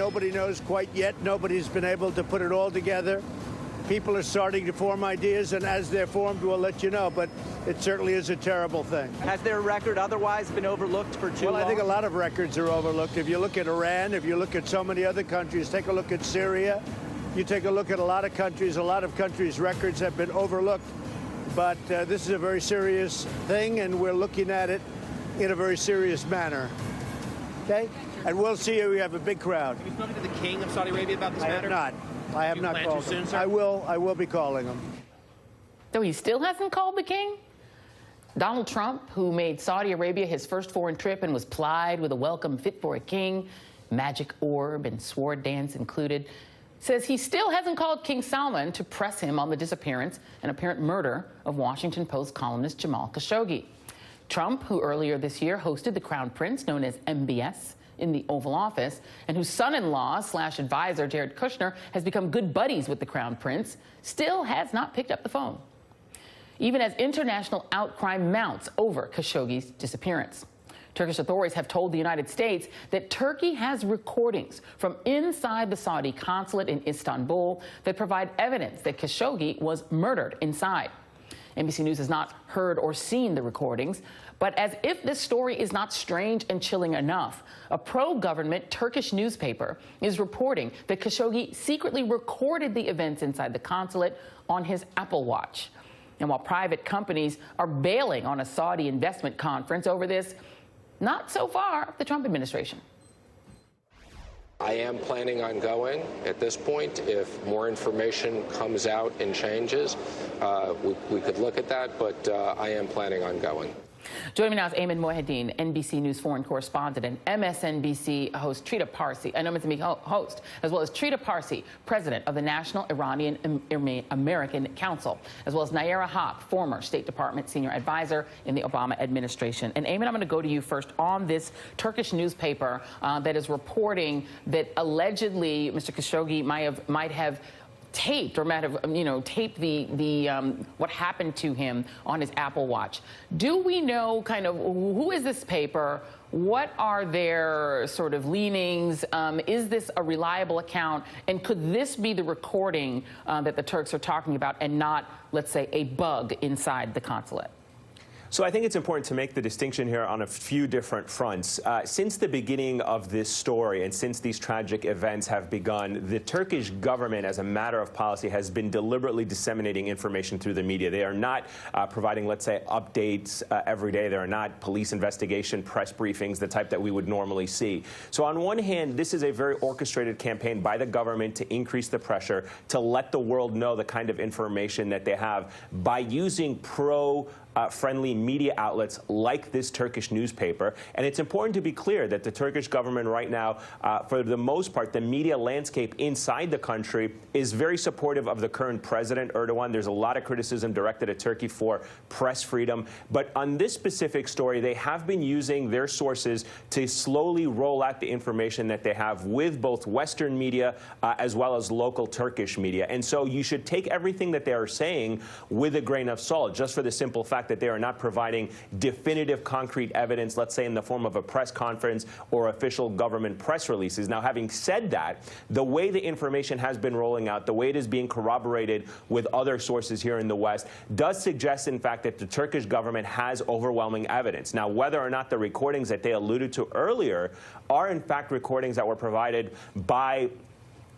nobody knows quite yet. Nobody's been able to put it all together. People are starting to form ideas, and as they're formed, we'll let you know. But it certainly is a terrible thing. Has their record otherwise been overlooked for too long? Well, I think a lot of records are overlooked. If you look at Iran, if you look at so many other countries, take a look at Syria. You take a look at a lot of countries' records have been overlooked. But this is a very serious thing, and we're looking at it in a very serious manner. Okay? And we'll see you. We have a big crowd. Have you spoken to the King of Saudi Arabia about this matter? I have not called him. I will be calling him. So he still hasn't called the King? Donald Trump, who made Saudi Arabia his first foreign trip and was plied with a welcome fit for a king, magic orb and sword dance included, says he still hasn't called King Salman to press him on the disappearance and apparent murder of Washington Post columnist Jamal Khashoggi. Trump, who earlier this year hosted the Crown Prince, known as MBS, in the Oval Office, and whose son-in-law/advisor, Jared Kushner, has become good buddies with the Crown Prince, still has not picked up the phone, even as international outcry mounts over Khashoggi's disappearance. Turkish authorities have told the United States that Turkey has recordings from inside the Saudi consulate in Istanbul that provide evidence that Khashoggi was murdered inside. NBC News has not heard or seen the recordings, but as if this story is not strange and chilling enough, a pro-government Turkish newspaper is reporting that Khashoggi secretly recorded the events inside the consulate on his Apple Watch. And while private companies are bailing on a Saudi investment conference over this, not so far the Trump administration. I am planning on going at this point. If more information comes out and changes, we could look at that, but I am planning on going. Joining me now is Ayman Mohyeldin, NBC News foreign correspondent, and MSNBC host Trita Parsi, MSNBC host, as well as Trita Parsi, president of the National Iranian American Council, as well as Nayyera, former State Department senior advisor in the Obama administration. And Ayman, I'm going to go to you first on this Turkish newspaper that is reporting that allegedly Mr. Khashoggi might have taped or might have, taped what happened to him on his Apple Watch. Do we know kind of who is this paper? What are their sort of leanings? Is this a reliable account? And could this be the recording that the Turks are talking about and not, let's say, a bug inside the consulate? So I think it's important to make the distinction here on a few different fronts. Since the beginning of this story and since these tragic events have begun, the Turkish government, as a matter of policy, has been deliberately disseminating information through the media. They are not providing, let's say, updates every day. They are not police investigation, press briefings, the type that we would normally see. So on one hand, this is a very orchestrated campaign by the government to increase the pressure, to let the world know the kind of information that they have by using friendly media outlets like this Turkish newspaper. And it's important to be clear that the Turkish government right now, for the most part, the media landscape inside the country is very supportive of the current president, Erdogan. There's a lot of criticism directed at Turkey for press freedom. But on this specific story, they have been using their sources to slowly roll out the information that they have with both Western media as well as local Turkish media. And so you should take everything that they are saying with a grain of salt, just for the simple fact that they are not providing definitive concrete evidence, let's say in the form of a press conference or official government press releases. Now, having said that, the way the information has been rolling out, the way it is being corroborated with other sources here in the West, does suggest, in fact, that the Turkish government has overwhelming evidence. Now, whether or not the recordings that they alluded to earlier are, in fact, recordings that were provided by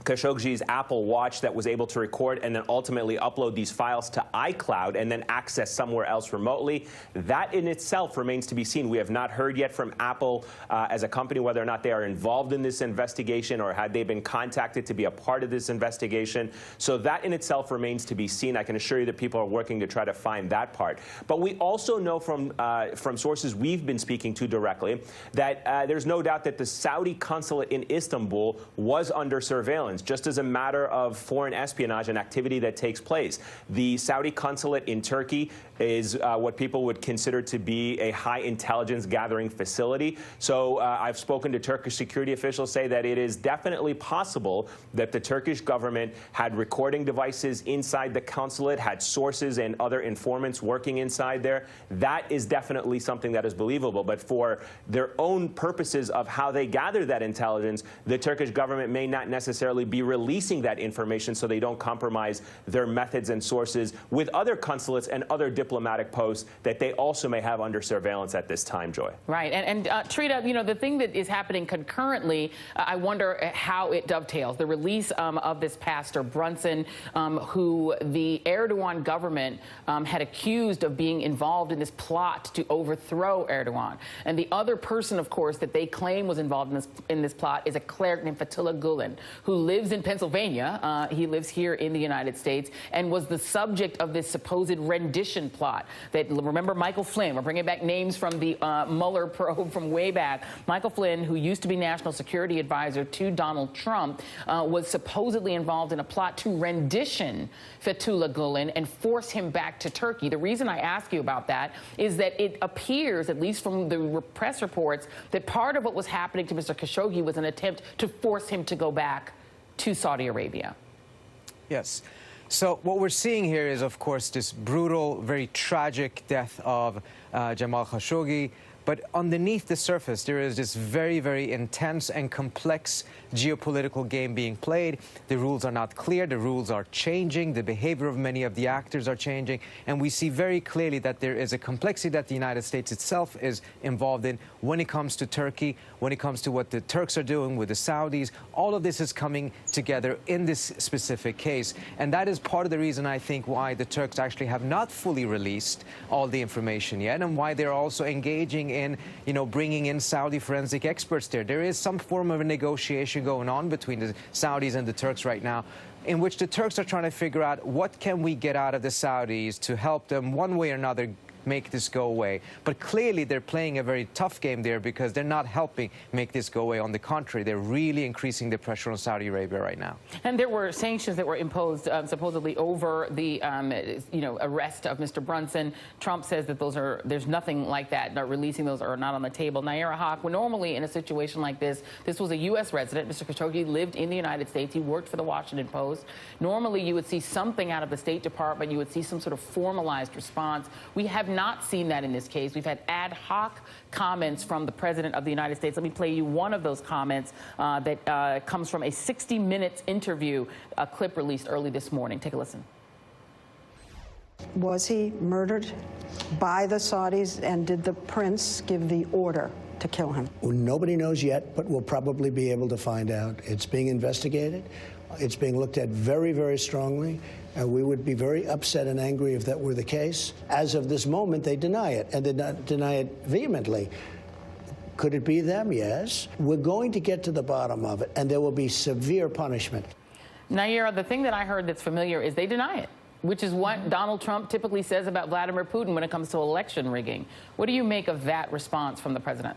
Khashoggi's Apple Watch that was able to record and then ultimately upload these files to iCloud and then access somewhere else remotely, that in itself remains to be seen. We have not heard yet from Apple as a company whether or not they are involved in this investigation or had they been contacted to be a part of this investigation. So that in itself remains to be seen. I can assure you that people are working to try to find that part. But we also know from sources we've been speaking to directly that there's no doubt that the Saudi consulate in Istanbul was under surveillance. surveillance, just as a matter of foreign espionage and activity that takes place. The Saudi consulate in Turkey is what people would consider to be a high intelligence gathering facility. So I've spoken to Turkish security officials say that it is definitely possible that the Turkish government had recording devices inside the consulate, had sources and other informants working inside there. That is definitely something that is believable. But for their own purposes of how they gather that intelligence, the Turkish government may not necessarily be releasing that information so they don't compromise their methods and sources with other consulates and other diplomatic posts that they also may have under surveillance at this time, Joy. Right. And Trita, you know, the thing that is happening concurrently, I wonder how it dovetails. The release of this pastor, Brunson, who the Erdogan government had accused of being involved in this plot to overthrow Erdogan. And the other person, of course, that they claim was involved in this plot is a cleric named Fethullah Gulen, who lives in Pennsylvania. He lives here in the United States and was the subject of this supposed rendition plot. That, remember, Michael Flynn, we're bringing back names from the Mueller probe from way back. Michael Flynn, who used to be national security advisor to Donald Trump, was supposedly involved in a plot to rendition Fethullah Gulen and force him back to Turkey. The reason I ask you about that is that it appears, at least from the press reports, that part of what was happening to Mr. Khashoggi was an attempt to force him to go back to Saudi Arabia. Yes. So what we're seeing here is, of course, this brutal, very tragic death of Jamal Khashoggi. But underneath the surface, there is this very, very intense and complex geopolitical game being played. The rules are not clear. The rules are changing. The behavior of many of the actors are changing. And we see very clearly that there is a complexity that the United States itself is involved in when it comes to Turkey, when it comes to what the Turks are doing with the Saudis. All of this is coming together in this specific case. And that is part of the reason, I think, why the Turks actually have not fully released all the information yet, and why they're also engaging in, you know, bringing in Saudi forensic experts there. There is some form of a negotiation going on between the Saudis and the Turks right now, in which the Turks are trying to figure out what can we get out of the Saudis to help them one way or another make this go away. But clearly they're playing a very tough game there because they're not helping make this go away. On the contrary, they're really increasing the pressure on Saudi Arabia right now. And there were sanctions that were imposed supposedly over the arrest of Mr. Brunson. Trump says that there's nothing like that. Not releasing those are not on the table. Nayyera Haq, well, normally in a situation like this was a U.S. resident. Mr. Khashoggi lived in the United States. He worked for the Washington Post. Normally you would see something out of the State Department. You would see some sort of formalized response. We have not seen that in this case. We've had ad hoc comments from the President of the United States. Let me play you one of those comments that comes from a 60 Minutes interview, a clip released early this morning. Take a listen. Was he murdered by the Saudis, and did the prince give the order to kill him? Well, nobody knows yet, but we'll probably be able to find out. It's being investigated. It's being looked at very, very strongly. We would be very upset and angry if that were the case. As of this moment, they deny it, and they deny it vehemently. Could it be them? Yes. We're going to get to the bottom of it, and there will be severe punishment. Nayyera, the thing that I heard that's familiar is they deny it, which is what Donald Trump typically says about Vladimir Putin when it comes to election rigging. What do you make of that response from the president?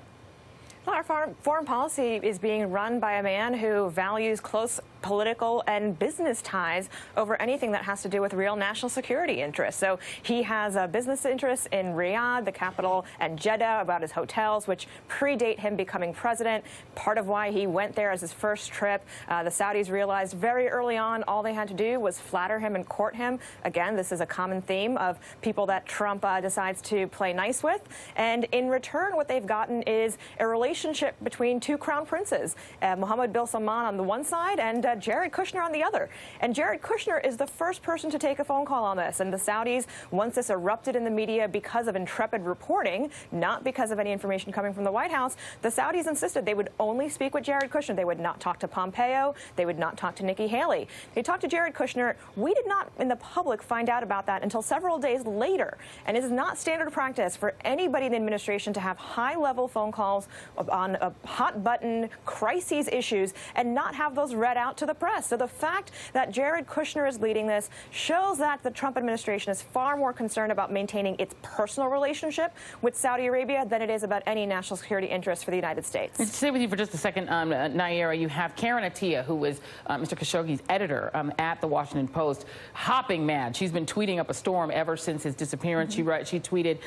Well, our foreign policy is being run by a man who values close political and business ties over anything that has to do with real national security interests. So he has a business interest in Riyadh, the capital, and Jeddah, about his hotels, which predate him becoming president. Part of why he went there as his first trip. The Saudis realized very early on all they had to do was flatter him and court him. Again, this is a common theme of people that Trump decides to play nice with. And in return, what they've gotten is a relationship between two crown princes, Mohammed bin Salman on the one side and Jared Kushner on the other. And Jared Kushner is the first person to take a phone call on this. And the Saudis, once this erupted in the media because of intrepid reporting, not because of any information coming from the White House, the Saudis insisted they would only speak with Jared Kushner. They would not talk to Pompeo. They would not talk to Nikki Haley. They talked to Jared Kushner. We did not, in the public, find out about that until several days later. And it is not standard practice for anybody in the administration to have high-level phone calls on hot-button crises issues and not have those read out to the press. So the fact that Jared Kushner is leading this shows that the Trump administration is far more concerned about maintaining its personal relationship with Saudi Arabia than it is about any national security interest for the United States. To stay with you for just a second, Nayyera, you have Karen Attiah, who is Mr. Khashoggi's editor at the Washington Post, hopping mad. She's been tweeting up a storm ever since his disappearance. She tweeted,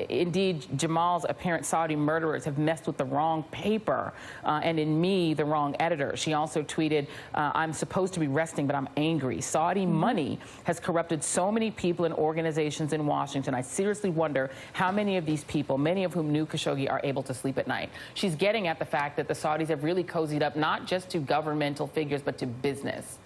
indeed, Jamal's apparent Saudi murderers have messed with the wrong paper, and in me, the wrong editor. She also tweeted, I'm supposed to be resting, but I'm angry. Saudi money has corrupted so many people and organizations in Washington. I seriously wonder how many of these people, many of whom knew Khashoggi, are able to sleep at night. She's getting at the fact that the Saudis have really cozied up not just to governmental figures, but to business.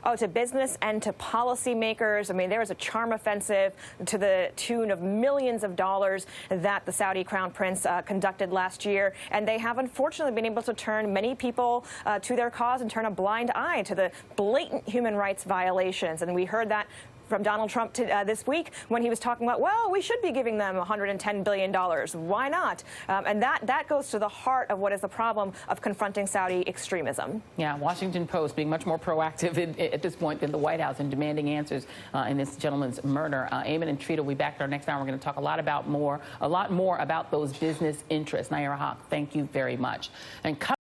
Oh, to business and to policymakers. I mean, there was a charm offensive to the tune of millions of dollars that the Saudi Crown Prince conducted last year. And they have unfortunately been able to turn many people to their cause and turn a blind eye to the blatant human rights violations. And we heard that from Donald Trump this week when he was talking about, well, we should be giving them $110 billion. Why not? And that goes to the heart of what is the problem of confronting Saudi extremism. Yeah, Washington Post being much more proactive at this point than the White House in demanding answers in this gentleman's murder. Ayman and Trita will be back our next hour. We're going to talk a lot more about those business interests. Nayyera Haq, thank you very much. And